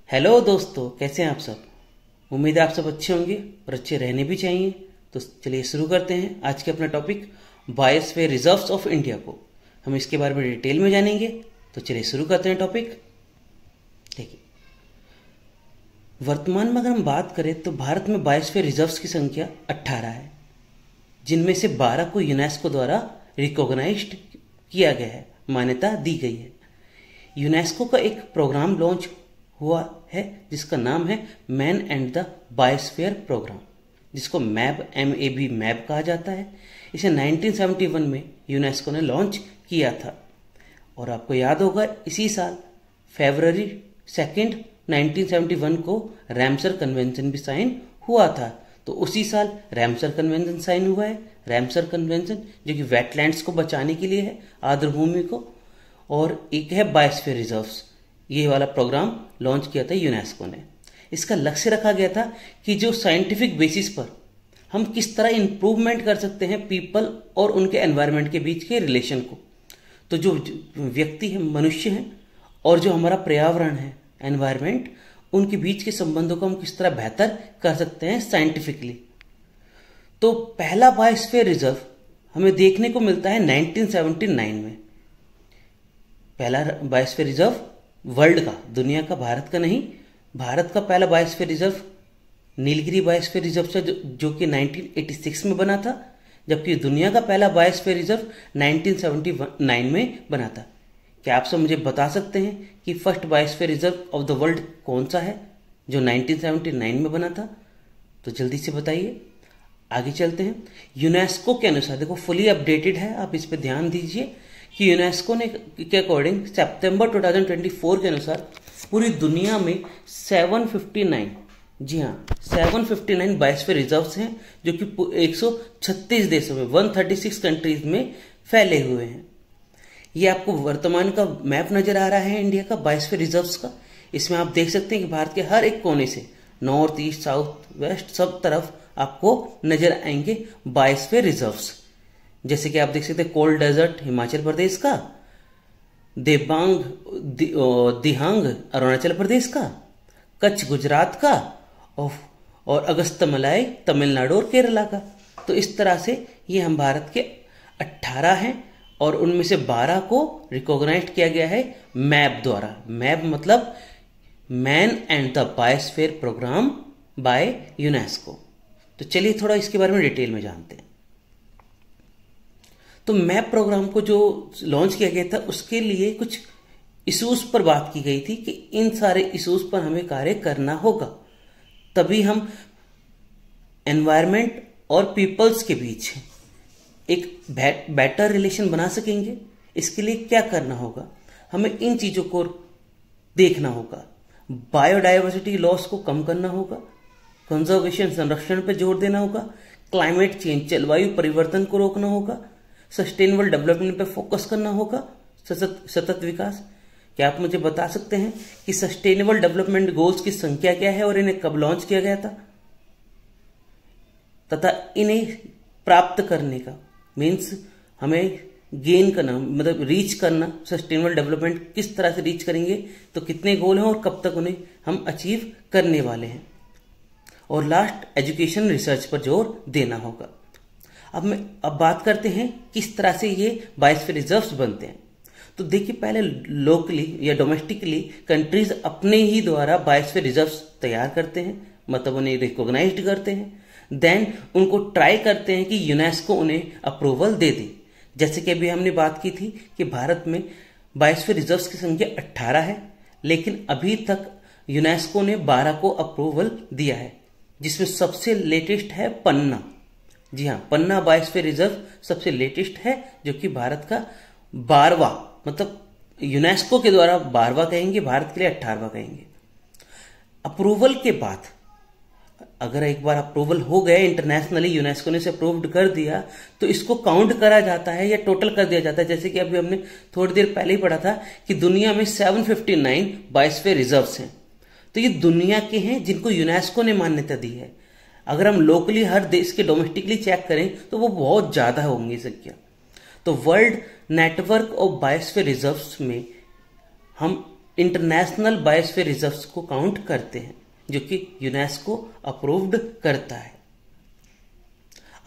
Hello दोस्तों, कैसे हैं आप सब। उम्मीद है आप सब अच्छे होंगे और अच्छे रहने भी चाहिए। तो चलिए शुरू करते हैं आज के अपना topic biosphere reserves of India को। हम इसके बारे में डिटेल में जानेंगे। तो चलिए शुरू करते हैं टॉपिक। देखिए, वर्तमान में अगर हम बात करें तो भारत में बायोस्फीयर रिजर्व्स की संख्या 18 है, जिनमें से 12 को यूनेस्को द्वारा रिकॉग्नाइज्ड किया गया है, मान्यता दी गई है। यूनेस्को का एक प्रोग्राम लॉन्च हुआ है जिसका नाम है man and the biosphere programme, जिसको मैब कहा जाता है। इसे 1971 में यूनेस्को ने लॉन्च किया था और आपको याद होगा इसी साल फरवरी 2 1971 को रैमसर कन्वेंशन भी साइन हुआ था। तो उसी साल रैमसर कन्वेंशन साइन हुआ है। रैमसर कन्वेंशन जो कि वेटलैंड्स को बचाने के लिए है, आर्द्रभूमि को, और एक है बायोस्फीयर रिजर्व्स। ये वाला प्रोग्राम लॉन्च किया था यूनेस्को ने। इसका लक्ष्य रखा गया था कि जो साइंटिफिक बेसिस पर हम किस तरह इंप्रूवमेंट कर सकते हैं पीपल और उनके एनवायरनमेंट के बीच के रिलेशन को। तो जो व्यक्ति है, मनुष्य हैं, और जो हमारा पर्यावरण है, एनवायरनमेंट, उनके बीच के संबंधों को हम किस तरह बेहतर कर सकते हैं साइंटिफिकली। तो पहला बायोस्फीयर रिजर्व हमें देखने को मिलता है 1979 में। पहला बायोस्फीयर रिजर्व वर्ल्ड का, दुनिया का, भारत का नहीं, भारत का पहला biosphere reserve Nilgiri biosphere reserve था जो कि 1986 में बना था, जबकि दुनिया का पहला बायोस्फीयर रिजर्व 1979 में बना था। क्या आप सब मुझे बता सकते हैं कि first biosphere reserve of the world कौन सा है जो 1979 में बना था? तो जल्दी से बताइए। आगे चलते हैं। यूनेस्को के अनुसार, देखो फुली अपडेटेड है, आप इस पर ध्यान दीजिए कि यूनेस्को ने के अकॉर्डिंग सितंबर 2024 के अनुसार पूरी दुनिया में 759, जी हाँ 759 बायोस्फीयर रिजर्व्स हैं, जो कि 136 देशों में 136 कंट्रीज में फैले हुए हैं। ये आपको वर्तमान का मैप नजर आ रहा है इंडिया का बायोस्फीयर रिजर्व्स का। इसमें आप देख सकते हैं कि भारत के हर एक कोने से, नॉर्थ ईस्ट साउथ वेस्ट, सब तरफ आपको नजर आएंगे बायोस्फीयर रिजर्व्स। जैसे कि आप देख सकते हैं कोल्ड डेजर्ट हिमाचल प्रदेश का, दिहांग अरुणाचल प्रदेश का, कच्छ गुजरात का, और अगस्तमलाई तमिलनाडु और केरला का। तो इस तरह से ये हम भारत के 18 हैं और उनमें से 12 को रिकॉग्नाइज किया गया है मैप द्वारा। मैप मतलब man and the biosphere programme by UNESCO. तो चलिए थोड़ा इसके बारे में डिटेल में जानते हैं। तो मैप प्रोग्राम को जो लॉन्च किया गया था उसके लिए कुछ इश्यूज पर बात की गई थी कि इन सारे इश्यूज पर हमें कार्य करना होगा, तभी हम एनवायरनमेंट और पीपल्स के बीच एक बेटर रिलेशन बना सकेंगे। इसके लिए क्या करना होगा? हमें इन चीजों को देखना होगा। बायोडायवर्सिटी लॉस को कम करना होगा, कंजर्वेशन संरक्षण पर जोर देना होगा, क्लाइमेट चेंज जलवायु परिवर्तन को रोकना होगा, सस्टेनेबल डेवलपमेंट पे फोकस करना होगा, सतत विकास। क्या आप मुझे बता सकते हैं कि सस्टेनेबल डेवलपमेंट गोल्स की संख्या क्या है और इन्हें कब लॉन्च किया गया था, तथा इन्हें प्राप्त करने का मीन्स हमें गेन करना, मतलब रीच करना, सस्टेनेबल डेवलपमेंट किस तरह से रीच करेंगे, तो कितने गोल हैं और कब तक उन्हें हम अचीव करने वाले हैं। और लास्ट, एजुकेशन रिसर्च पर जोर देना होगा। अब बात करते हैं किस तरह से ये बायोस्फीयर रिजर्व्स बनते हैं। तो देखिए, पहले लोकली या डोमेस्टिकली कंट्रीज अपने ही द्वारा बायोस्फीयर रिजर्व्स तैयार करते हैं, मतलब उन्हें रिकॉग्नाइज्ड करते हैं। देन उनको ट्राई करते हैं कि यूनेस्को उन्हें अप्रूवल दे दे। जैसे कि अभी हमने बात की थी कि भारत में बायोस्फीयर रिजर्व्स की संख्या 18 है, लेकिन अभी तक यूनेस्को ने 12 को अप्रूवल दिया है, जिसमें सबसे लेटेस्ट है पन्ना। जी हाँ, पन्ना बायोस्फीयर रिजर्व सबसे लेटेस्ट है, जो कि भारत का 12वां, मतलब यूनेस्को के द्वारा 12वां कहेंगे, भारत के लिए 18वां कहेंगे। अप्रूवल के बाद अगर एक बार अप्रूवल हो गया इंटरनेशनली, यूनेस्को ने इसे अप्रूव्ड कर दिया, तो इसको काउंट करा जाता है या टोटल कर दिया जाता है। जैसे कि अभी हमने थोड़ी देर पहले ही पढ़ा था कि दुनिया में 759 बायोस्फीयर रिजर्व्स हैं। तो ये दुनिया के हैं जिनको यूनेस्को ने मान्यता दी है। अगर हम लोकली हर देश के डोमेस्टिकली चेक करें तो वो बहुत ज्यादा होंगी संख्या। तो world network of biosphere reserves में हम इंटरनेशनल बायोस्फीयर रिजर्व्स को काउंट करते हैं, जो कि यूनेस्को अप्रूव्ड करता है।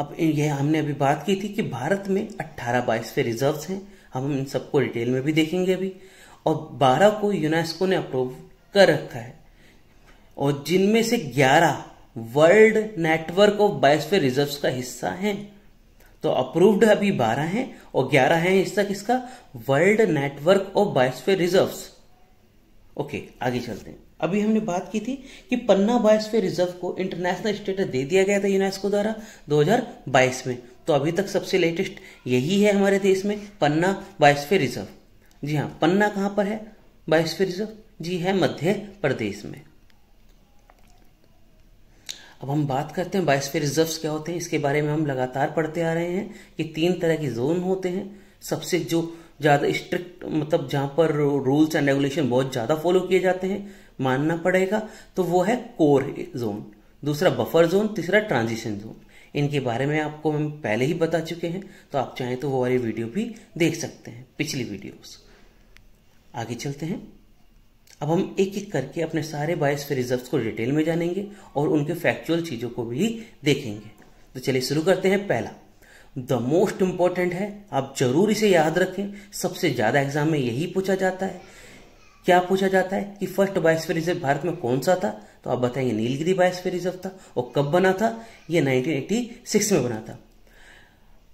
अब यह हमने अभी बात की थी कि भारत में 18 बायोस्फीयर रिजर्व्स हैं, हम इन सबको डिटेल में भी देखेंगे अभी, और 12 को यूनेस्को ने अप्रूव कर रखा है, और जिनमें से 11 world network of biosphere reserves का हिस्सा हैं। तो अप्रूव्ड अभी 12 हैं और 11 हैं हिस्सा किसका? World network of biosphere reserves. Okay, आगे चलते हैं। अभी हमने बात की थी कि पन्ना बायोस्फीयर रिजर्व को इंटरनेशनल स्टेटस दे दिया गया था यूनेस्को द्वारा 2022 में। तो अभी तक सबसे लेटेस्ट यही है हमारे देश में, पन्ना बायोस्फीयर रिजर्व। जी हाँ, पन्ना कहां पर है बायोस्फीयर रिजर्व? जी है मध्य प्रदेश में। अब हम बात करते हैं बायोस्फीयर रिजर्व्स क्या होते हैं। इसके बारे में हम लगातार पढ़ते आ रहे हैं कि 3 तरह के जोन होते हैं। सबसे जो ज्यादा स्ट्रिक्ट, मतलब जहां पर रूल्स एंड रेगुलेशन बहुत ज्यादा फॉलो किए जाते हैं, मानना पड़ेगा, तो वो है कोर जोन, दूसरा बफर जोन, तीसरा ट्रांजिशन जोन। इनके बारे में आपको हम पहले ही बता चुके हैं, तो आप चाहें तो वो वाली वीडियो भी देख सकते हैं, पिछली वीडियोस। आगे चलते हैं। अब हम एक एक करके अपने सारे बायोस्फीयर रिजर्व्स को डिटेल में जानेंगे और उनके फैक्चुअल चीजों को भी देखेंगे। तो चलिए शुरू करते हैं। पहला, द मोस्ट इंपॉर्टेंट है, आप जरूर इसे याद रखें, सबसे ज्यादा एग्जाम में यही पूछा जाता है। क्या पूछा जाता है कि फर्स्ट बायोस्फीयर रिजर्व भारत में कौन सा था? तो आप बताएंगे नीलगिरी बायोस्फीयर रिजर्व था। और कब बना था? ये 1986 में बना था।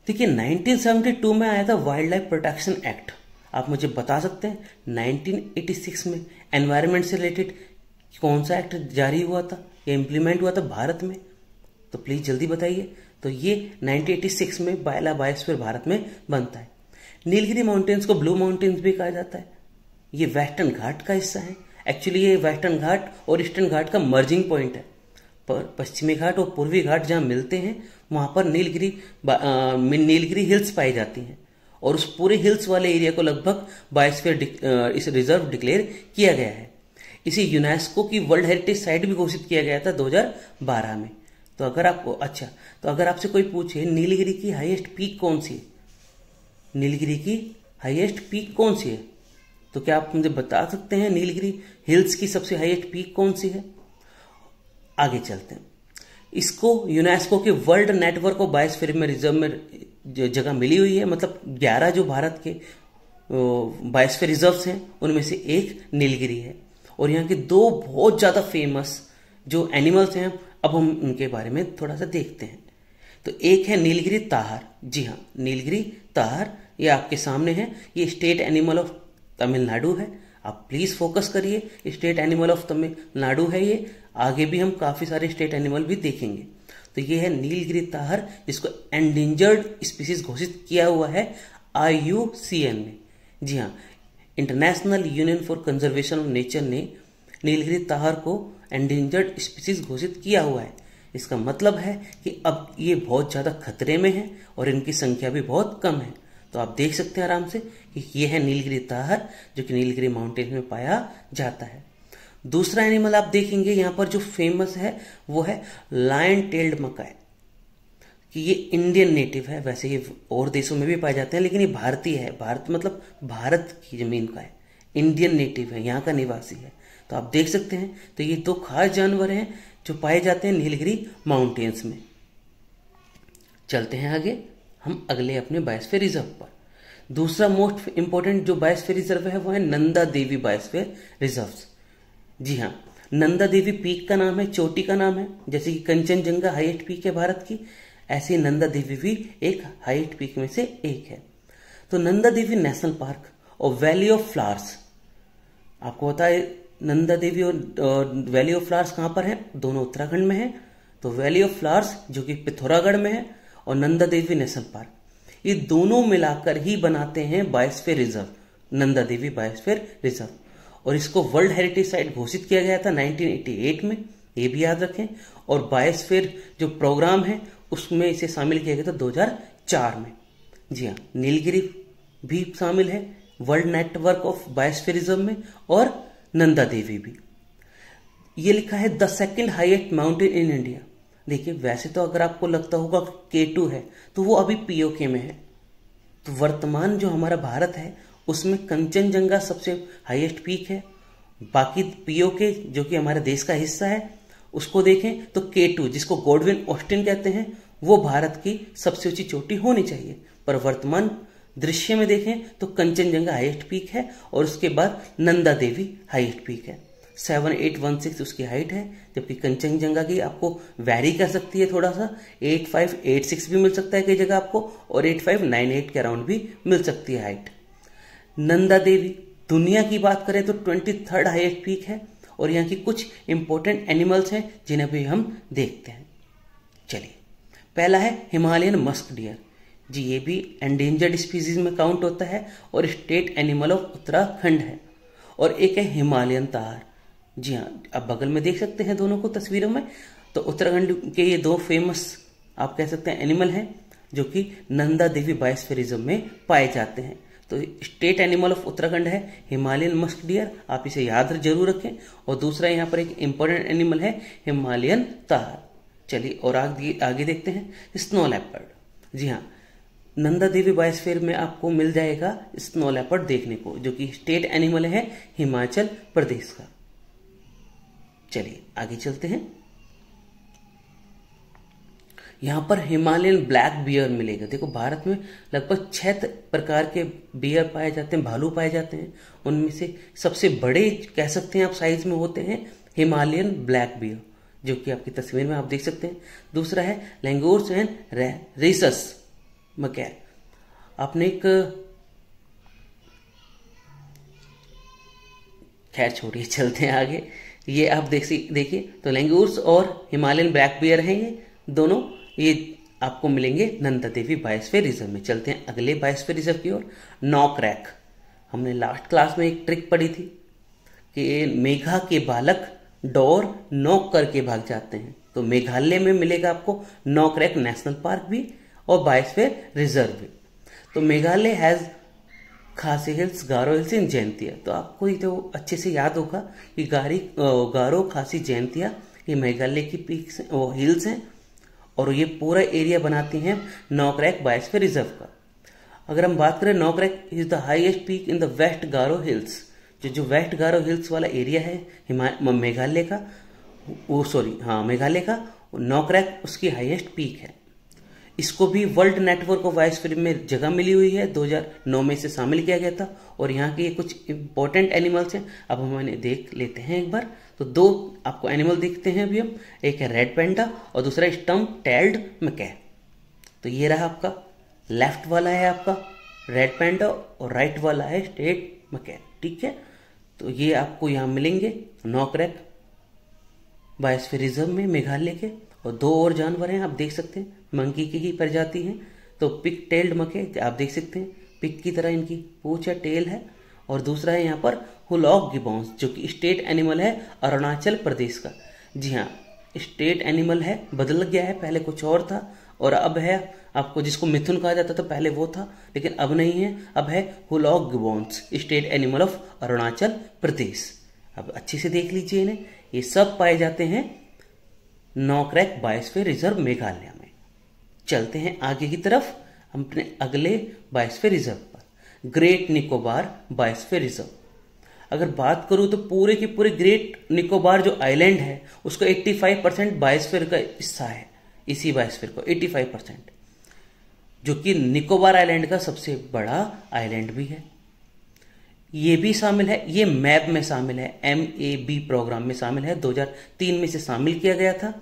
देखिए 1972 में आया था वाइल्ड लाइफ प्रोटेक्शन एक्ट। आप मुझे बता सकते हैं 1986 में एनवायरनमेंट से रिलेटेड कौन सा एक्ट जारी हुआ था या इंप्लीमेंट हुआ था भारत में? तो प्लीज जल्दी बताइए। तो ये 1986 में पहला बायोस्फीयर भारत में बनता है। नीलगिरी माउंटेन्स को ब्लू माउंटेन्स भी कहा जाता है। ये वेस्टर्न घाट का हिस्सा है। एक्चुअली ये वेस्टर्न घाट और ईस्टर्न घाट का मर्जिंग पॉइंट है। पश्चिमी घाट और पूर्वी घाट जहां मिलते हैं वहां पर नीलगिरी हिल्स पाई जाती हैं, और उस पूरे हिल्स वाले एरिया को लगभग बायोस्फीयर इस रिजर्व डिक्लेयर किया गया है। इसे यूनेस्को की वर्ल्ड हेरिटेज साइट भी घोषित किया गया था 2012 में। तो अगर आपसे कोई पूछे नीलगिरी की हाईएस्ट पीक कौन सी है, नीलगिरी की हाईएस्ट पीक कौन सी है, तो क्या आप मुझे बता सकते हैं नीलगिरी हिल्स की सबसे हाईएस्ट पीक कौन सी है? आगे चलते हैं। इसको यूनेस्को के वर्ल्ड नेटवर्क ऑफ बायोस्फीयर में रिजर्व में जगह मिली हुई है। मतलब 11 जो भारत के बायोस्फीयर रिजर्व्स हैं उनमें से एक नीलगिरी है। और यहाँ के 2 बहुत ज्यादा फेमस जो एनिमल्स हैं, अब हम उनके बारे में थोड़ा सा देखते हैं। तो एक है नीलगिरी ताहर। जी हाँ, नीलगिरी ताहर ये आपके सामने है। ये स्टेट एनिमल ऑफ तमिलनाडु है। आप प्लीज फोकस करिए, स्टेट एनिमल ऑफ तमिलनाडु है ये। आगे भी हम काफी सारे स्टेट एनिमल भी देखेंगे। तो ये है नीलगिरी ताहर, जिसको एंडेंजर्ड स्पीसीज घोषित किया हुआ है IUCN ने। जी हाँ, international union for conservation of nature ने नीलगिरी ताहर को एंडेंजर्ड स्पीसीज घोषित किया हुआ है। इसका मतलब है कि अब ये बहुत ज्यादा खतरे में है और इनकी संख्या भी बहुत कम है। तो आप देख सकते हैं आराम से कि ये है नीलगिरी ताहर, जो कि नीलगिरी माउंटेन में पाया जाता है। दूसरा एनिमल आप देखेंगे यहाँ पर जो फेमस है वो है लायन टेल्ड मकाय, कि ये इंडियन नेटिव है। वैसे ये और देशों में भी पाए जाते हैं, लेकिन ये भारतीय है। भारत मतलब भारत की जमीन का है, इंडियन नेटिव है, यहाँ का निवासी है। तो आप देख सकते हैं, तो ये 2 खास जानवर हैं जो पाए जाते हैं नीलगिरी माउंटेन्स में। चलते हैं आगे हम अगले अपने बायोस्फीयर रिजर्व पर। दूसरा मोस्ट इंपोर्टेंट जो बायोस्फीयर रिजर्व है वो है नंदा देवी बायोस्फीयर रिजर्व। जी हाँ, नंदा देवी पीक का नाम है, चोटी का नाम है। जैसे कि कंचनजंगा हाईएस्ट पीक है भारत की, ऐसे नंदा देवी भी एक हाईएस्ट पीक में से एक है। तो नंदा देवी नेशनल पार्क और वैली ऑफ फ्लावर्स, आपको पता है नंदा देवी और वैली ऑफ फ्लावर्स कहां पर है? दोनों उत्तराखंड में है। तो वैली ऑफ फ्लावर्स जो कि पिथौरागढ़ में है, और नंदा देवी नेशनल पार्क, ये दोनों मिलाकर ही बनाते हैं biosphere reserve, Nanda Devi biosphere reserve. और इसको वर्ल्ड हेरिटेज साइट घोषित किया गया था 1988 में, ये भी याद रखें। और बायोस्फीयर जो प्रोग्राम है उसमें इसे शामिल किया गया था 2004 में। जी हाँ, नीलगिरी भी शामिल है world network of biosphere reserve में, और नंदा देवी भी। ये लिखा है the second highest mountain in India. देखिए वैसे तो अगर आपको लगता होगा K2 है, तो वो अभी POK में है। तो वर्तमान जो हमारा भारत है उसमें कंचनजंगा सबसे हाईएस्ट पीक है, बाकी पीओके जो कि हमारे देश का हिस्सा है उसको देखें तो K2 जिसको गॉडविन ऑस्टिन कहते हैं वो भारत की सबसे ऊंची चोटी होनी चाहिए, पर वर्तमान दृश्य में देखें तो कंचनजंगा हाईएस्ट पीक है और उसके बाद नंदा देवी हाईएस्ट पीक है। 7816 उसकी हाइट है, जबकि कंचनजंगा की आपको वैरी कर सकती है थोड़ा सा, 8586 भी मिल सकता है कई जगह आपको, और 8598 के अराउंड भी मिल सकती है हाइट। नंदा देवी दुनिया की बात करें तो 23rd हाईएस्ट पीक है और यहाँ की कुछ इंपॉर्टेंट एनिमल्स हैं जिन्हें भी हम देखते हैं। चलिए, पहला है हिमालयन मस्क डियर। जी ये भी एंडेंजर्ड स्पीसीज में काउंट होता है और स्टेट एनिमल ऑफ उत्तराखंड है। और एक है हिमालयन तार। जी हाँ, आप बगल में देख सकते हैं दोनों को तस्वीरों में। तो उत्तराखंड के ये दो फेमस आप कह सकते हैं एनिमल हैं जो कि नंदा देवी बायोस्फीयरिज्म में पाए जाते हैं। तो स्टेट एनिमल ऑफ उत्तराखंड है हिमालयन मस्क डियर, आप इसे याद जरूर रखें। और दूसरा यहाँ पर एक इंपॉर्टेंट एनिमल है हिमालयन तार। चलिए और आगे देखते हैं स्नो लेपर्ड। जी हाँ, नंदा देवी बायोस्फीयर में आपको मिल जाएगा स्नो लेपर्ड देखने को, जो कि स्टेट एनिमल है हिमाचल प्रदेश का। चलिए आगे चलते हैं। यहां पर हिमालयन ब्लैक बियर मिलेगा। देखो भारत में लगभग 6 प्रकार के बियर पाए जाते हैं, भालू पाए जाते हैं। उनमें से सबसे बड़े कह सकते हैं आप साइज में होते हैं हिमालयन ब्लैक बियर, जो कि आपकी तस्वीर में आप देख सकते हैं। दूसरा है लैंगूर्स एंड रेसस मकै। आपने एक खैर छोड़िए, चलते हैं आगे। ये आप देखिए तो लैंगूर्स और हिमालयन ब्लैक बियर हैं, ये दोनों ये आपको मिलेंगे नंदा देवी बायोस्फीयर रिजर्व में। चलते हैं अगले बायोस्फीयर रिजर्व की ओर। नॉकरैक। हमने लास्ट क्लास में एक ट्रिक पढ़ी थी कि मेघा के बालक डोर नॉक करके भाग जाते हैं। तो मेघालय में मिलेगा आपको नॉकरैक नेशनल पार्क भी और बायोस्फीयर रिजर्व भी। तो मेघालय हैज खासी हिल्स, गारो हिल्स इन जैंतिया। तो आपको ये तो अच्छे से याद होगा कि गारो, खासी, जैंतिया ये मेघालय की पीक्स हिल्स हैं और ये पूरा एरिया बनाती हैं नॉकरैक बायोस्फीयर रिजर्व का। अगर हम बात करें, Nokrek is the highest peak in the west Garo hills. जो वेस्ट गारो हिल्स वाला एरिया है मेघालय का, मेघालय का नॉकरैक उसकी हाईएस्ट पीक है। इसको भी वर्ल्ड नेटवर्क ऑफ बायोस्फीयर में जगह मिली हुई है, 2009 में इसे शामिल किया गया था। और यहाँ के कुछ इंपॉर्टेंट एनिमल्स हैं, अब हम इन्हें देख लेते हैं एक बार। तो दो आपको एनिमल दिखते हैं अभी हम, एक है रेड पैंडा और दूसरा स्टम्प टेल्ड मकै। तो ये रहा आपका, लेफ्ट वाला है आपका रेड पैंडा और राइट वाला है स्टेट मकै, ठीक है। तो ये आपको यहाँ मिलेंगे नॉकरैक बायोस्फीयर रिजर्व में मेघालय के। और दो और जानवर हैं आप देख सकते हैं, मंकी की ही प्रजाति हैं। तो पिक टेल्ड मकै आप देख सकते हैं, पिक की तरह इनकी पूंछ है, टेल है। और दूसरा है यहाँ पर हुलॉक गिबॉन्स, जो कि स्टेट एनिमल है अरुणाचल प्रदेश का। जी हाँ, स्टेट एनिमल है, बदल गया है, पहले कुछ और था और अब है आपको जिसको मिथुन कहा जाता था पहले वो था, लेकिन अब नहीं है, अब है hoolock gibbons, state animal of Arunachal Pradesh. अब अच्छे से देख लीजिए इन्हें, ये सब पाए जाते हैं नॉकरैक बायोस्फीयर रिजर्व मेघालय में। चलते हैं आगे की तरफ अपने अगले बायोस्फीयर रिजर्व पर, ग्रेट निकोबार बायोस्फीयर रिजर्व। अगर बात करूं तो पूरे के पूरे ग्रेट निकोबार जो आइलैंड है उसका 85% बायोस्फीयर का हिस्सा है, इसी बायोस्फीयर को 85%, जो कि निकोबार आइलैंड का सबसे बड़ा आइलैंड भी है। ये भी शामिल है, ये मैप में शामिल है, MAB प्रोग्राम में शामिल है, 2003 में इसे शामिल किया गया था।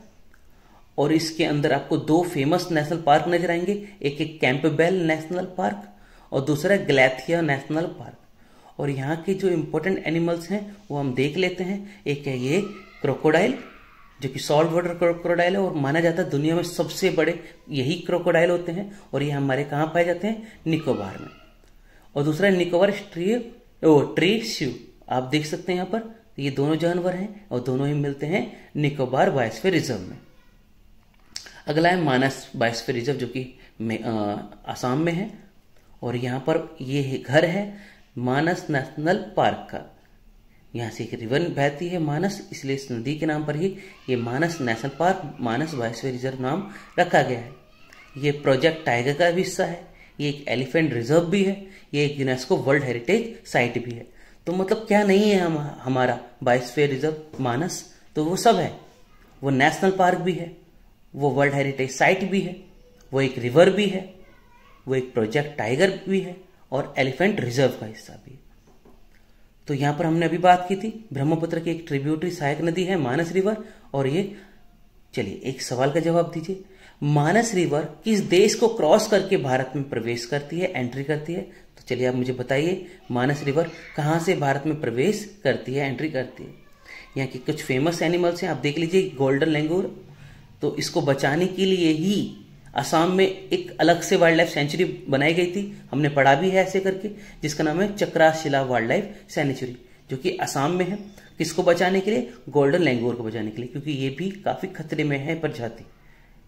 और इसके अंदर आपको दो फेमस नेशनल पार्क नजर आएंगे, एक है कैंपबेल नेशनल पार्क और दूसरा ग्लेथिया नेशनल पार्क। और यहाँ के जो इंपॉर्टेंट एनिमल्स हैं वो हम देख लेते हैं। एक है ये क्रोकोडाइल, जो कि सॉल्ट वाटर क्रोकोडाइल है और माना जाता है दुनिया में सबसे बड़े यही क्रोकोडाइल होते हैं। और ये हमारे कहाँ पाए जाते हैं, निकोबार में। और दूसरा निकोबार ट्री श्यू, आप देख सकते हैं यहाँ पर, ये दोनों जानवर हैं और दोनों ही मिलते हैं निकोबार बायोस्फीयर रिजर्व में। अगला है मानस बायोस्फीयर रिजर्व, जो कि आसाम में है। और यहाँ पर ये घर है मानस नेशनल पार्क का। यहाँ से एक रिवर बहती है मानस, इसलिए इस नदी के नाम पर ही ये मानस नेशनल पार्क, मानस बायोस्फीयर रिजर्व नाम रखा गया है। ये प्रोजेक्ट टाइगर का भी हिस्सा है, ये एक एलिफेंट रिजर्व भी है, ये एक यूनेस्को वर्ल्ड हेरिटेज साइट भी है। तो मतलब क्या नहीं है हमारा बायोस्फीयर रिजर्व मानस, तो वो सब है। वो नेशनल पार्क भी है, वो वर्ल्ड हेरिटेज साइट भी है, वो एक रिवर भी है, वो एक प्रोजेक्ट टाइगर भी है और एलिफेंट रिजर्व का हिस्सा भी है। तो यहां पर हमने अभी बात की थी ब्रह्मपुत्र की एक ट्रिब्यूटरी सहायक नदी है मानस रिवर। और ये चलिए एक सवाल का जवाब दीजिए, मानस रिवर किस देश को क्रॉस करके भारत में प्रवेश करती है, एंट्री करती है? तो चलिए आप मुझे बताइए, मानस रिवर कहां से भारत में प्रवेश करती है, एंट्री करती है? यहाँ की कुछ फेमस एनिमल्स हैं, आप देख लीजिए। गोल्डन लैंगूर, तो इसको बचाने के लिए ही असम में एक अलग से वाइल्ड लाइफ सेंचुरी बनाई गई थी, हमने पढ़ा भी है ऐसे करके, जिसका नाम है चक्राशिला वाइल्ड लाइफ सेंचुरी, जो कि असम में है। किसको बचाने के लिए? गोल्डन लैंगूर को बचाने के लिए, क्योंकि ये भी काफी खतरे में है प्रजाति।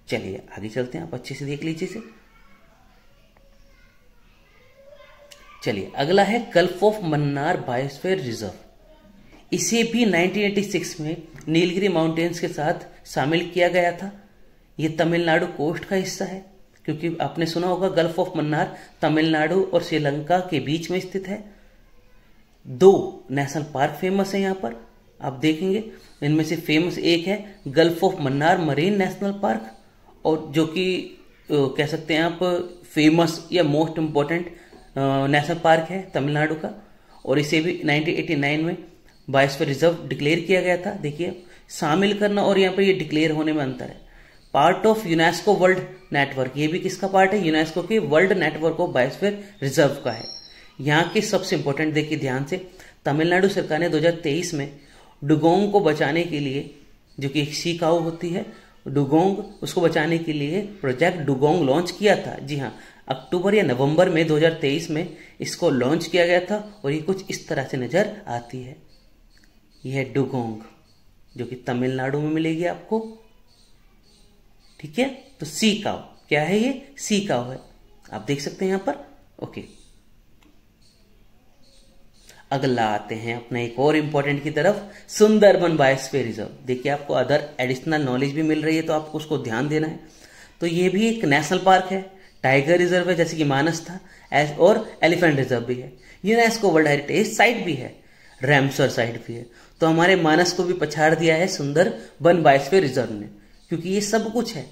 चलिए आगे चलते हैं, आप अच्छे से देख लीजिए इसे। चलिए अगला है gulf of Mannar biosphere reserve. इसे भी 1986 में नीलगिरी माउंटेन्स के साथ शामिल किया गया था। ये तमिलनाडु कोस्ट का हिस्सा है, क्योंकि आपने सुना होगा गल्फ ऑफ मन्नार तमिलनाडु और श्रीलंका के बीच में स्थित है। 2 नेशनल पार्क फेमस है यहाँ पर, आप देखेंगे। इनमें से फेमस एक है gulf of Mannar marine national park, और जो कि कह सकते हैं आप फेमस या मोस्ट इम्पोर्टेंट नेशनल पार्क है तमिलनाडु का। और इसे भी 1989 में बायोस्फीयर रिजर्व डिक्लेयर किया गया था। देखिए, शामिल करना और यहाँ पर ये डिक्लेयर होने में अंतर है। Part of UNESCO world network, ये भी किसका पार्ट है? यूनेस्को के world network of biosphere reserve का है। यहाँ के सबसे इंपॉर्टेंट देखिए ध्यान से, तमिलनाडु सरकार ने 2023 में डुगोंग को बचाने के लिए, जो कि एक सी काऊ होती है डुगोंग, उसको बचाने के लिए प्रोजेक्ट डुगोंग लॉन्च किया था। जी हाँ, अक्टूबर या नवंबर में 2023 में इसको लॉन्च किया गया था। और ये कुछ इस तरह से नजर आती है, यह है डुगोंग, जो कि तमिलनाडु में मिलेगी आपको। ठीक है, तो सी काऊ क्या है? ये सी काऊ है, आप देख सकते हैं यहां पर। ओके, अगला आते हैं अपना एक और इंपॉर्टेंट की तरफ, सुंदरबन बायोस्फीयर रिजर्व। देखिए, आपको अदर एडिशनल नॉलेज भी मिल रही है, तो आपको उसको ध्यान देना है। तो ये भी एक नेशनल पार्क है, टाइगर रिजर्व है जैसे कि मानस था, और एलिफेंट रिजर्व भी है, यूनेस्को वर्ल्ड हेरिटेज साइट भी है, रैमसर साइट भी है। तो हमारे मानस को भी पछाड़ दिया है सुंदरबन बायोस्फीयर रिजर्व ने, क्योंकि ये सब कुछ है।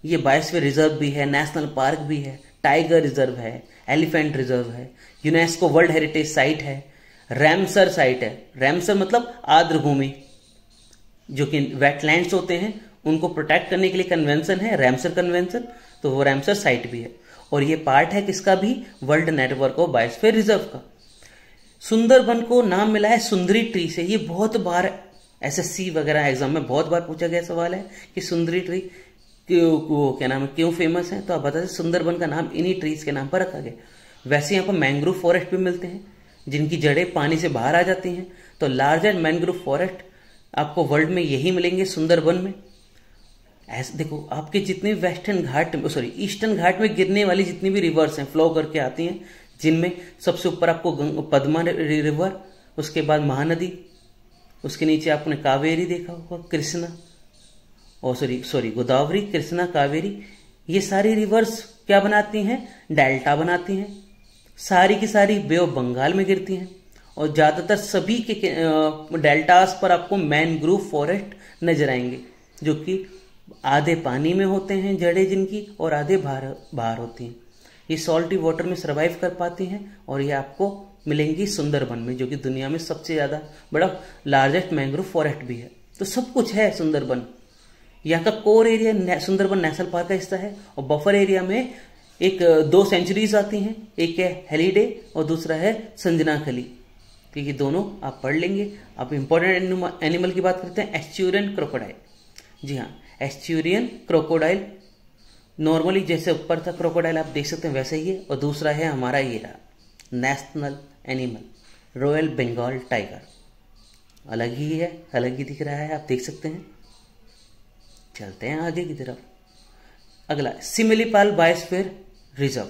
ये बायोस्फीयर रिजर्व भी है, नेशनल पार्क भी है, टाइगर रिजर्व है, एलिफेंट रिजर्व है, यूनेस्को वर्ल्ड हेरिटेज साइट है, रैमसर साइट है। रैमसर मतलब आर्द्र भूमि, जो कि वेटलैंड्स होते हैं उनको प्रोटेक्ट करने के लिए कन्वेंशन है, रैमसर कन्वेंशन। तो वो रैमसर साइट भी है, और ये पार्ट है किसका भी? World network of biosphere reserve का। सुंदरबन को नाम मिला है सुंदरी ट्री से। ये बहुत बार एसएससी वगैरह एग्जाम में बहुत बार पूछा गया सवाल है कि सुंदरी ट्री क्या नाम है, क्यों फेमस है? तो आप बता दें, सुंदरबन का नाम इन्हीं ट्रीज के नाम पर रखा गया। वैसे यहाँ पर मैंग्रोव फॉरेस्ट भी मिलते हैं, जिनकी जड़ें पानी से बाहर आ जाती हैं। तो लार्जेस्ट मैंग्रोव फॉरेस्ट आपको वर्ल्ड में यही मिलेंगे, सुंदरबन में। ऐसे देखो, आपके जितने वेस्टर्न घाट ईस्टर्न घाट में गिरने वाली जितनी भी रिवर्स हैं, फ्लो करके आती हैं, जिनमें सबसे ऊपर आपको पद्मा रिवर, उसके बाद महानदी, उसके नीचे आपने कावेरी देखा होगा, कृष्णा, और गोदावरी, कृष्णा, कावेरी। ये सारी रिवर्स क्या बनाती हैं? डेल्टा बनाती हैं। सारी की सारी बे ऑफ बंगाल में गिरती हैं, और ज्यादातर सभी के डेल्टास पर आपको मैनग्रोव फॉरेस्ट नजर आएंगे, जो कि आधे पानी में होते हैं जड़ें जिनकी, और आधे बाहर होती हैं। ये सॉल्टी वाटर में सर्वाइव कर पाती हैं, और ये आपको मिलेंगी सुंदरबन में, जो कि दुनिया में सबसे ज्यादा बड़ा लार्जेस्ट मैंग्रोव फॉरेस्ट भी है। तो सब कुछ है सुंदरबन। यहाँ का core area Sundarban national park का हिस्सा है, और बफर एरिया में 2 सेंचुरीज आती हैं, एक है हेलीडे और दूसरा है संजनाखली। तो ये दोनों आप पढ़ लेंगे। आप इंपॉर्टेंट एनिमल की बात करते हैं, एस्चुरियन क्रोकोडाइल। जी हाँ, एस्चुरियन क्रोकोडाइल नॉर्मली जैसे ऊपर था क्रोकोडाइल आप देख सकते हैं वैसे ही है। और दूसरा है हमारा ये रहा national animal royal Bengal tiger, अलग ही है, अलग ही दिख रहा है, आप देख सकते हैं। चलते हैं आगे की तरफ। अगला सिमिलीपाल बायोस्फीयर रिजर्व।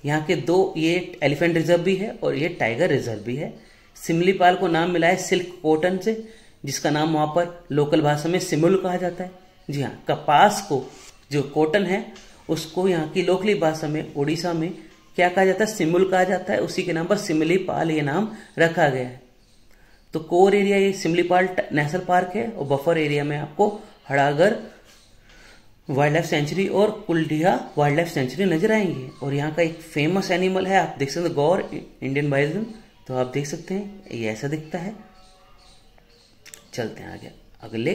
यहाँ के 2, ये एलिफेंट रिजर्व भी है और ये टाइगर रिजर्व भी है। सिमिलीपाल को नाम मिला है सिल्क कॉटन से, जिसका नाम वहां पर लोकल भाषा में सिमुल कहा जाता है। जी हाँ, कपास को जो कॉटन है उसको यहाँ की लोकली भाषा में उड़ीसा में क्या कहा जाता है? सिमुल कहा जाता है। उसी के नाम पर सिमिलीपाल ये नाम रखा गया है। तो कोर एरिया ये सिमलीपाल नेशनल पार्क है, और बफर एरिया में आपको हड़ागर वाइल्ड लाइफ सेंचुरी और कुलडिहा वाइल्ड लाइफ सेंचुरी नजर आएंगे। और यहाँ का एक फेमस एनिमल है, आप देख सकते हैं, गौर इंडियन बाइजन। तो आप देख सकते हैं ये ऐसा दिखता है। चलते हैं आगे अगले।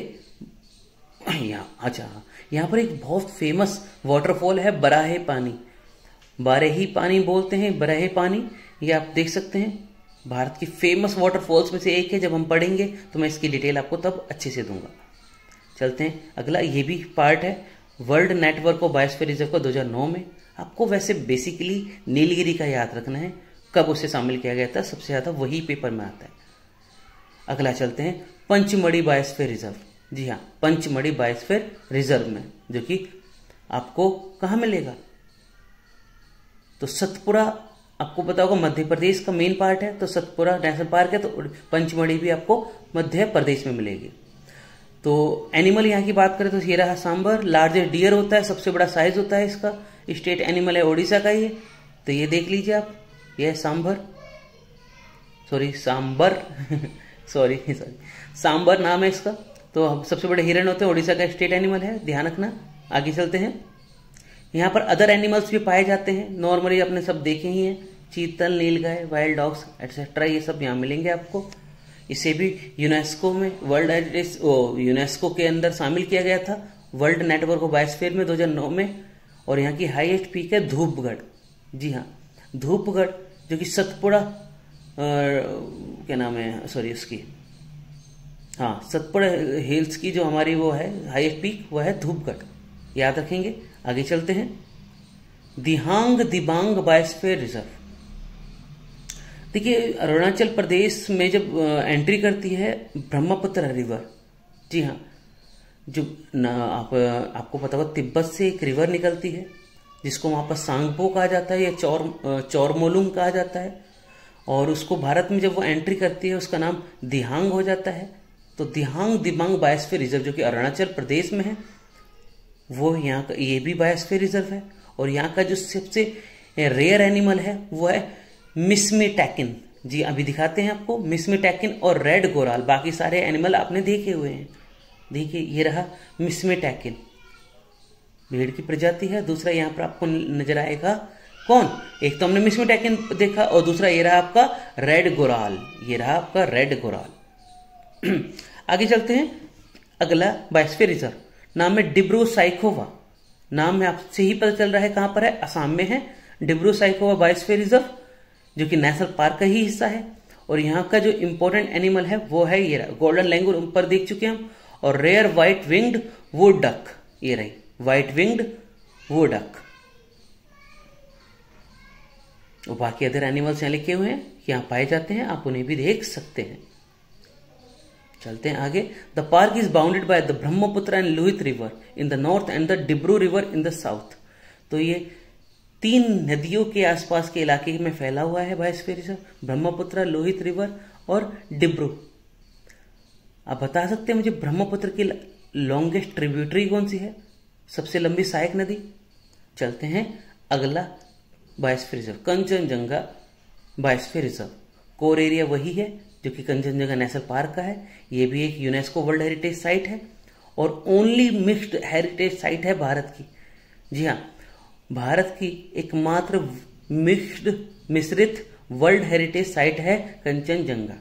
यहाँ पर एक बहुत फेमस वाटरफॉल है बराहे पानी, बारही पानी बोलते हैं, बराहे पानी। ये आप देख सकते हैं भारत की फेमस वाटरफॉल्स में से एक है। जब हम पढ़ेंगे तो मैं इसकी डिटेल आपको तब अच्छे से दूंगा। चलते हैं अगला, ये भी पार्ट है world network of biosphere reserve का 2009 में। आपको वैसे बेसिकली नीलगिरी का याद रखना है, कब उसे शामिल किया गया था, सबसे ज्यादा वही पेपर में आता है। अगला चलते हैं पंचमढ़ी बायोस्फीयर रिजर्व। जी हाँ, पंचमढ़ी बायोस्फीयर रिजर्व में, जो कि आपको कहाँ मिलेगा, तो सतपुरा, आपको पता होगा मध्य प्रदेश का मेन पार्ट है, तो सतपुरा नेशनल पार्क है, तो पंचमढ़ी भी आपको मध्य प्रदेश में मिलेगी। तो एनिमल यहाँ की बात करें तो ये रहा सांबर, लार्जेस्ट डियर होता है, सबसे बड़ा साइज होता है इसका। स्टेट एनिमल है उड़ीसा का ये, तो ये देख लीजिए आप, ये है सांबर, सांबर सॉरी सांबर नाम है इसका। तो सबसे बड़े हिरण होते हैं, उड़ीसा का स्टेट एनिमल है, ध्यान रखना। आगे चलते हैं, यहाँ पर अदर एनिमल्स भी पाए जाते हैं, नॉर्मली आपने सब देखे ही हैं, चीतल, नीलगाय, वाइल्ड डॉग्स एटसेट्रा, ये सब यहाँ मिलेंगे आपको। इसे भी यूनेस्को में वर्ल्ड हेरिटेज, यूनेस्को के अंदर शामिल किया गया था वर्ल्ड नेटवर्क ऑफ बायोस्फीयर में 2009 में। और यहाँ की हाईएस्ट पीक है धूपगढ़। जी हाँ, धूपगढ़, जो कि सतपुड़ा क्या नाम है, सॉरी उसकी, हाँ, सतपुड़ा हिल्स की जो हमारी वो है हाईएस्ट पीक, वो है धूपगढ़, याद रखेंगे। आगे चलते हैं, दिहांग दिबांग बायोस्फीयर रिजर्व। देखिए अरुणाचल प्रदेश में जब एंट्री करती है ब्रह्मपुत्र रिवर, जी हाँ, जो आपको पता होगा तिब्बत से एक रिवर निकलती है जिसको वहां पर सांगपो कहा जाता है या चौरमोलुंग कहा जाता है, और उसको भारत में जब वो एंट्री करती है उसका नाम दिहांग हो जाता है। तो दिहांग दिबांग बायोस्फीयर रिजर्व जो कि अरुणाचल प्रदेश में है, वो यहाँ का ये भी बायोस्फीयर रिजर्व है। और यहाँ का जो सबसे रेयर एनिमल है वो है मिस्मीटैकिन। जी अभी दिखाते हैं आपको, मिस्मीटैकिन और रेड गोराल, बाकी सारे एनिमल आपने देखे हुए हैं। देखिए ये रहा मिस्मीटैकिन, भेड़ की प्रजाति है। दूसरा यहाँ पर आपको नजर आएगा कौन, एक तो हमने मिस्मीटैकिन देखा, और दूसरा ये रहा आपका रेड गोराल, ये रहा आपका रेड गोराल। आगे चलते हैं, अगला बायोस्फीयर रिजर्व नाम है डिब्रू साइखोवा। नाम है आपसे ही पता चल रहा है कहां पर है, असम में है डिब्रू साइखोवा बायोस्फीयर रिजर्व, जो कि नेशनल पार्क का ही हिस्सा है। और यहाँ का जो इंपॉर्टेंट एनिमल है वो है ये गोल्डन लैंगूर, ऊपर देख चुके हम, और rare white winged wood duck, ये रही व्हाइट विंग्ड वुड डक। और बाकी अदर एनिमल्स यहाँ लिखे हुए हैं, यहाँ पाए जाते हैं, आप उन्हें भी देख सकते हैं। चलते हैं आगे, the park is bounded by the Brahmaputra and Lohit river in the north and the Dibru river in the south. तो ये 3 नदियों के आसपास के इलाके में फैला हुआ है biosphere reserve, Brahmaputra, Lohit river और डिब्रू। आप बता सकते हैं मुझे ब्रह्मपुत्र की लॉन्गेस्ट ट्रिब्यूटरी कौन सी है, सबसे लंबी सहायक नदी। चलते हैं अगला biosphere reserve, Kanchenjunga biosphere reserve. Core area वही है जो कि कंचनजंगा नेशनल पार्क का है। ये भी एक यूनेस्को वर्ल्ड हेरिटेज साइट है और ओनली मिक्स्ड हेरिटेज साइट है भारत की। जी हाँ, भारत की एकमात्र मिश्रित वर्ल्ड हेरिटेज साइट है Kanchenjunga.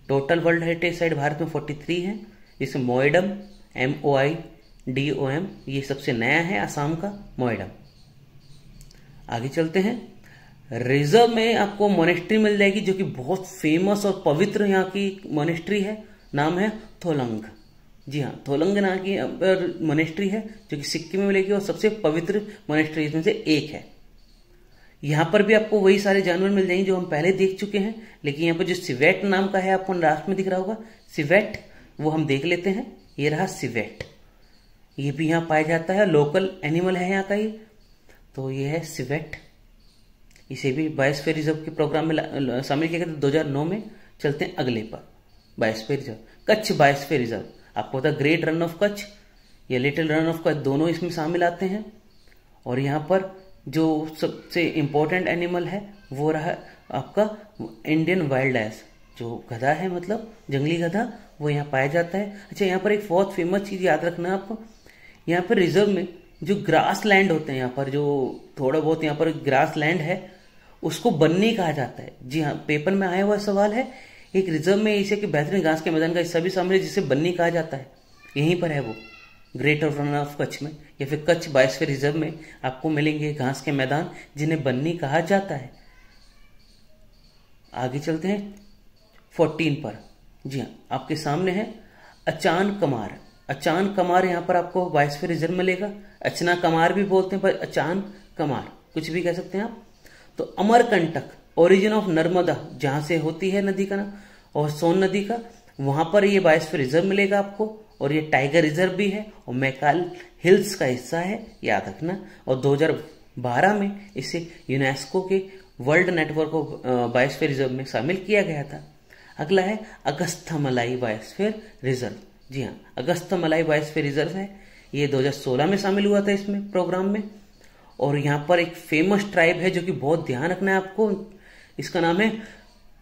Total world heritage site Bharat में 43 है। इसमें मोइडम, MOIDOM, ये सबसे नया है असम का मोइडम। आगे चलते हैं, रिजर्व में आपको मोनेस्ट्री मिल जाएगी जो कि बहुत फेमस और पवित्र यहाँ की मोनेस्ट्री है, नाम है थोलंग। जी हाँ, थोलंग नाम की मोनेस्ट्री है जो कि सिक्किम में मिलेगी और सबसे पवित्र मोनेस्ट्री में से एक है। यहाँ पर भी आपको वही सारे जानवर मिल जाएंगे जो हम पहले देख चुके हैं, लेकिन यहाँ पर जो सिवेट नाम का है आपको राष्ट्र में दिख रहा होगा सिवेट, वो हम देख लेते हैं। ये रहा सिवेट, ये भी यहाँ पाया जाता है, लोकल एनिमल है यहाँ का ये। तो ये है सिवेट, इसे भी बायोस्फीयर रिजर्व के प्रोग्राम में शामिल किया गया था 2009 में। चलते हैं अगले पर, biosphere reserve Kutch biosphere reserve. आपको पता ग्रेट रन ऑफ कच्छ या लिटिल रन ऑफ कच्छ दोनों इसमें शामिल आते हैं। और यहाँ पर जो सबसे इंपॉर्टेंट एनिमल है वो रहा आपका इंडियन वाइल्ड एस, जो गधा है मतलब जंगली गधा, वो यहाँ पाया जाता है। अच्छा, यहाँ पर एक बहुत फेमस चीज़ याद रखना आप, यहाँ पर रिजर्व में जो ग्रास लैंड होते हैं, यहाँ पर जो थोड़ा बहुत यहाँ पर ग्रास लैंड है उसको बन्नी कहा जाता है। जी हाँ, पेपर में आया हुआ सवाल है, एक रिजर्व में एशिया के बेहतरीन घास के मैदान का हिस्सा भी शामिल है जिसे बन्नी कहा जाता है, यहीं पर है वो, ग्रेटर रन ऑफ कच्छ में या फिर कच्छ बायोस्फीयर रिजर्व में आपको मिलेंगे घास के मैदान जिन्हें बन्नी कहा जाता है। आगे चलते हैं 14 पर। जी हाँ, आपके सामने है अचान कमार। अचान कमार यहाँ पर आपको बायोस्फीयर रिजर्व मिलेगा। अचना कमार भी बोलते हैं पर अचान कमार कुछ भी कह सकते हैं आप। तो अमरकंटक, ओरिजिन ऑफ नर्मदा, जहां से होती है नदी का नाम, और सोन नदी का, वहां पर ये बायोस्फीयर रिजर्व मिलेगा आपको। और ये टाइगर रिजर्व भी है और मैकाल हिल्स का हिस्सा है, याद रखना। और 2012 में इसे यूनेस्को के world network of biosphere reserve में शामिल किया गया था। अगला है अगस्थमलाई बायोस्फीयर रिजर्व। जी हाँ, अगस्थमलाई बायोस्फीयर रिजर्व है, ये 2016 में शामिल हुआ था इसमें प्रोग्राम में। और यहाँ पर एक फेमस ट्राइब है जो कि बहुत ध्यान रखना है आपको, इसका नाम है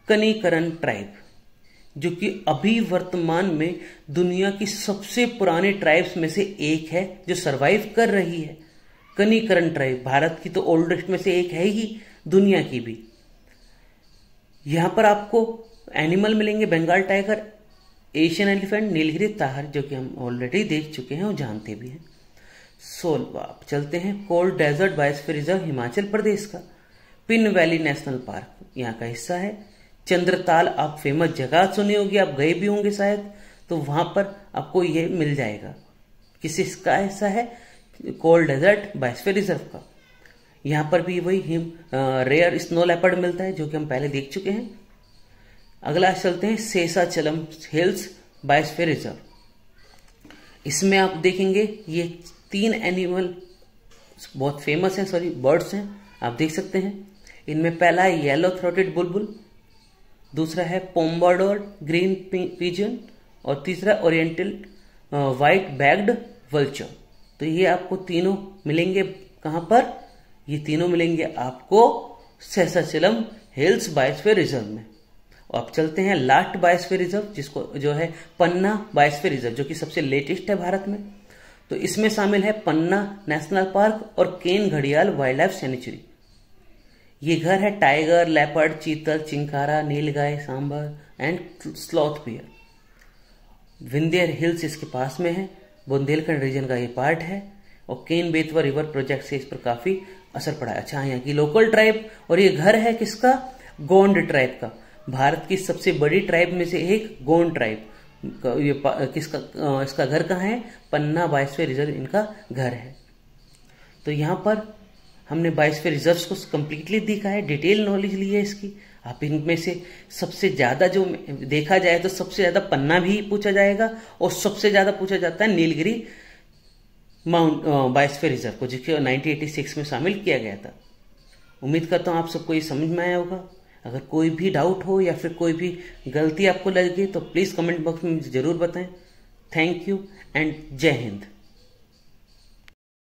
कनिकरण ट्राइब, जो कि अभी वर्तमान में दुनिया की सबसे पुराने ट्राइब्स में से एक है जो सरवाइव कर रही है। कनिकरण ट्राइब भारत की तो ओल्डेस्ट में से एक है ही, दुनिया की भी। यहां पर आपको एनिमल मिलेंगे Bengal tiger, Asian elephant, Nilgiri tahr, जो कि हम ऑलरेडी देख चुके हैं और जानते भी हैं। 16 चलते हैं cold desert biosphere reserve Himachal Pradesh का। पिन वैली नेशनल पार्क यहाँ का हिस्सा है। चंद्रताल, आप फेमस जगह सुनी होगी, आप गए भी होंगे शायद, तो वहां पर आपको ये मिल जाएगा। किसका हिस्सा है? कोल्ड डेजर्ट बायोस्फीयर रिजर्व का। यहाँ पर भी वही रेयर स्नो लेपर्ड मिलता है जो कि हम पहले देख चुके हैं। अगला चलते हैं शेषाचलम हिल्स बायोस्फीयर रिजर्व। इसमें आप देखेंगे ये 3 एनिमल बहुत फेमस हैं, बर्ड्स हैं, आप देख सकते हैं। इनमें पहला है येलो थ्रोटेड बुलबुल, दूसरा है पोम्बाडोर ग्रीन पिजन और तीसरा ओरिएंटल व्हाइट बैग्ड वल्चर। तो ये आपको तीनों मिलेंगे कहां पर? ये तीनों मिलेंगे आपको शेषाचलम हिल्स बायोस्फीयर रिजर्व में। और अब चलते हैं लास्ट बायोस्फीयर रिजर्व, जिसको जो है पन्ना बायोस्फीयर रिजर्व, जो कि सबसे लेटेस्ट है भारत में। तो इसमें शामिल है पन्ना नेशनल पार्क और केन घड़ियाल वाइल्ड लाइफ सेंचुरी। ये घर है tiger, leopard, chital, chinkara, nilgai, sambar and sloth bear. Vindhya hills इसके पास में है, बुंदेलखंड रीजन का ये पार्ट है। और केन बेतवा रिवर प्रोजेक्ट से इस पर काफी असर पड़ा है। अच्छा, यहाँ की लोकल ट्राइब, और ये घर है किसका? गोंड ट्राइब का। भारत की सबसे बड़ी ट्राइब में से एक गोंड ट्राइब। ये किसका इसका घर कहाँ है? पन्ना बायोस्फीयर रिजर्व इनका घर है। तो यहाँ पर हमने बायोस्फीयर रिजर्व्स को कंप्लीटली देखा है, डिटेल नॉलेज ली है इसकी। आप इनमें से सबसे ज्यादा जो देखा जाए तो सबसे ज्यादा पन्ना भी पूछा जाएगा और सबसे ज्यादा पूछा जाता है नीलगिरी माउंट बायोस्फीयर रिजर्व को, जिसको 1986 में शामिल किया गया था। उम्मीद करता हूँ आप सबको ये समझ में आया होगा। अगर कोई भी डाउट हो या फिर कोई भी गलती आपको लगे तो प्लीज कमेंट बॉक्स में मुझे जरूर बताएं। थैंक यू एंड जय हिंद।